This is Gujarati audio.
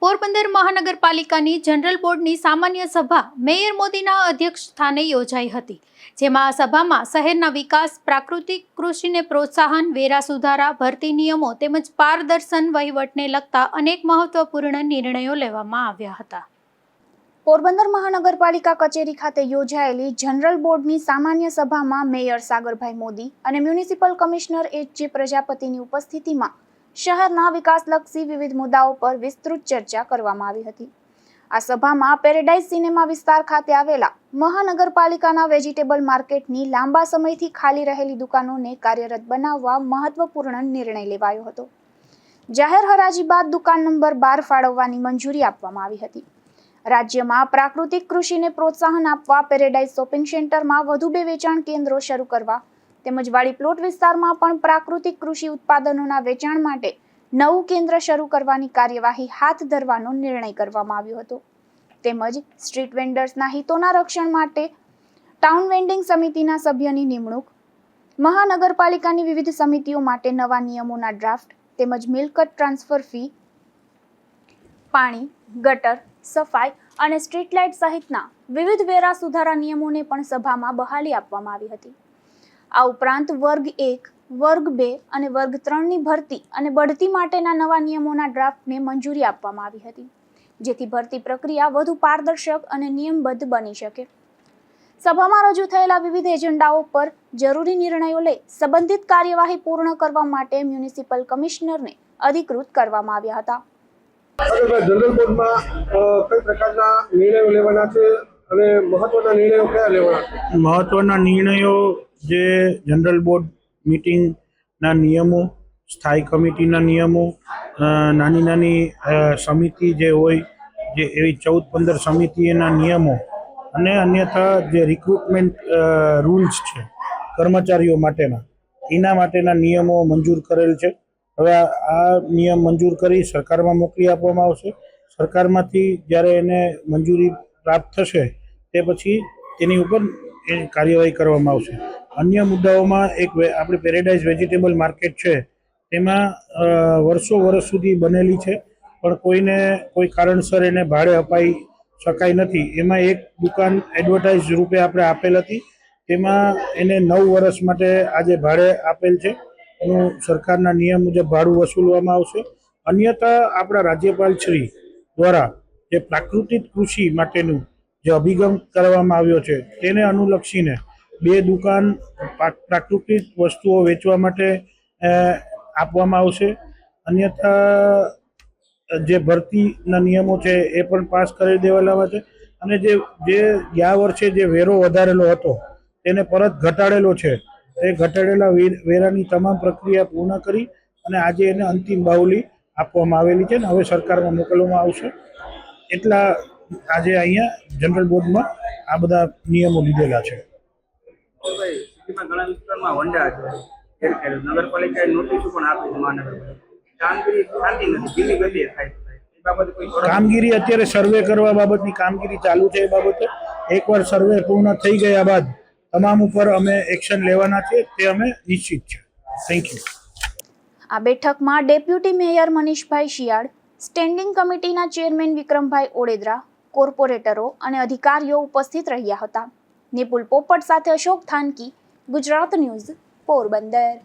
પોરબંદર મહાનગરપાલિકાની જનરલ બોર્ડની સામાન્ય સભા મેયર મોદીના અધ્યક્ષસ્થાને યોજાઈ હતી, જેમાં આ સભામાં શહેરના વિકાસ, પ્રાકૃતિક કૃષિને પ્રોત્સાહન, વેરા સુધારા, ભરતી નિયમો તેમજ પારદર્શન વહીવટને લગતા અનેક મહત્વપૂર્ણ નિર્ણયો લેવામાં આવ્યા હતા. પોરબંદર મહાનગરપાલિકા કચેરી ખાતે યોજાયેલી જનરલ બોર્ડની સામાન્ય સભામાં મેયર સાગરભાઈ મોદી અને મ્યુનિસિપલ કમિશનર એચ.જે. પ્રજાપતિની ઉપસ્થિતિમાં શહેરના વિકાસલક્ષી વિવિધ મુદ્દાઓ પર વિસ્તૃત ચર્ચા કરવામાં આવી હતી. આ સભામાં પેરેડાઇઝ સિનેમા વિસ્તાર ખાતે આવેલા મહાનગરપાલિકાના વેજીટેબલ માર્કેટની લાંબા સમયથી ખાલી રહેલી દુકાનોને કાર્યરત બનાવવા મહત્વપૂર્ણ નિર્ણય લેવાયો હતો. જાહેર હરાજી બાદ દુકાન નંબર 12 ફાળવવાની મંજૂરી આપવામાં આવી હતી. રાજ્યમાં પ્રાકૃતિક કૃષિને પ્રોત્સાહન આપવા પેરેડાઇઝ શોપિંગ સેન્ટરમાં વધુ 2 વેચાણ કેન્દ્રો શરૂ કરવા તેમજ વાડી પ્લોટ વિસ્તારમાં પણ પ્રાકૃતિક કૃષિ ઉત્પાદનોના વેચાણ માટે નવું કેન્દ્ર શરૂ કરવાની કાર્યવાહી હાથ ધરવાનો નિર્ણય કરવામાં આવ્યો હતો. તેમજ સ્ટ્રીટ વેન્ડર્સના હિતોના રક્ષણ માટે ટાઉન વેન્ડિંગ સમિતિના સભ્યની નિમણૂક, મહાનગરપાલિકાની વિવિધ સમિતિઓ માટે નવા નિયમોના ડ્રાફ્ટ તેમજ મિલકત ટ્રાન્સફર ફી, પાણી, ગટર, સફાઈ અને સ્ટ્રીટ લાઇટ સહિતના વિવિધ વેરા સુધારા નિયમોને પણ સભામાં બહાલી આપવામાં આવી હતી. આ ઉપરાંત વર્ગ 1, વર્ગ 2 અને વર્ગ 3ની ભરતી અને બઢતી માટેના નવા નિયમોના ડ્રાફ્ટને મંજૂરી આપવામાં આવી હતી, જેથી ભરતી પ્રક્રિયા વધુ પારદર્શક અને નિયમબદ્ધ બની શકે. સભામાં રજૂ થયેલા વિવિધ એજન્ડાઓ પર જરૂરી નિર્ણયો લઈ સંબંધિત કાર્યવાહી પૂર્ણ કરવા માટે મ્યુનિસિપલ કમિશનરને અધિકૃત કરવામાં આવ્યા હતા. જનરલ બોર્ડમાં કઈ પ્રકારના નિર્ણયો લેવાના છે અને મહત્વના નિર્ણયો કયા લેવાના છે? મહત્વના નિર્ણયો જે જનરલ બોર્ડ મીટિંગના નિયમો, સ્થાયી કમિટીના નિયમો, નાની સમિતિ જે હોય જે એવી 14-15 સમિતિના નિયમો અને અન્યથા જે રિક્રુટમેન્ટ રૂલ્સ છે કર્મચારીઓ માટેના, એના માટેના નિયમો મંજૂર કરેલ છે. હવે આ નિયમ મંજૂર કરી સરકારમાં મોકલી આપવામાં આવશે. સરકારમાંથી જ્યારે એને મંજૂરી પ્રાપ્ત થશે તે પછી તેની ઉપર કાર્યવાહી કરવામાં આવશે. અન્ય મુદ્દાઓમાં એક આપણી પેરેડાઇઝ વેજીટેબલ માર્કેટ છે, તેમાં વર્ષો સુધી બનેલી છે, પણ કોઈ કારણસર એને ભાડે અપાઈ શકાય નથી. એમાં એક દુકાન એડવર્ટાઇઝ રૂપે આપણે આપેલ હતી, તેમાં એને 9 વર્ષ માટે આજે ભાડે આપેલ છે. એનું સરકારના નિયમ મુજબ ભાડું વસૂલવામાં આવશે. અન્યથા આપણા રાજ્યપાલ શ્રી દ્વારા જે પ્રાકૃતિક કૃષિ માટેનું જે અભિગમ કરવામાં આવ્યો છે તેને અનુલક્ષીને 2 દુકાન પ્રાકૃતિક વસ્તુઓ વેચવા માટે આપવામાં આવશે. અન્યથા જે ભરતીના નિયમો છે એ પણ પાસ કરી દેવાના છે અને જે ગયા વર્ષે જે વેરો વધારેલો હતો તેને પરત ઘટાડેલો છે. એ ઘટાડેલા વેરાની તમામ પ્રક્રિયા પૂર્ણ કરી અને આજે એને અંતિમ બાहुली આપવામાં આવેલી છે ને હવે સરકારમાં મોકલવામાં આવશે. એટલા આજે અહીંયા જનરલ બોર્ડમાં આ બધા નિયમો લીધેલા છે. ઘણા વિસ્તારમાં વંડા છે, નગરપાલિકાએ નોટિસો પણ આપી છે. કામગીરી થતી નથી, ધીમી ગતિએ થાય. કામગીરી અત્યારે સર્વે કરવા બાબતની કામગીરી ચાલુ છે. એ બાબતે એકવાર સર્વે પૂર્ણ થઈ ગયા બાદ તમામ ઉપર અમે એક્શન લેવાના છે, તે અમે નિશ્ચિત છે. Thank you. આ બેઠકમાં ડેપ્યુટી મેયર મનીષભાઈ શિયાળ, સ્ટેન્ડિંગ કમિટીના ચેરમેન વિક્રમભાઈ ઓડેદરા, કોર્પોરેટરો અને અધિકારીઓ ઉપસ્થિત રહ્યા હતા. નિપુલ પોપટ સાથે અશોક થાનકી, ગુજરાત ન્યૂઝ, પોરબંદર.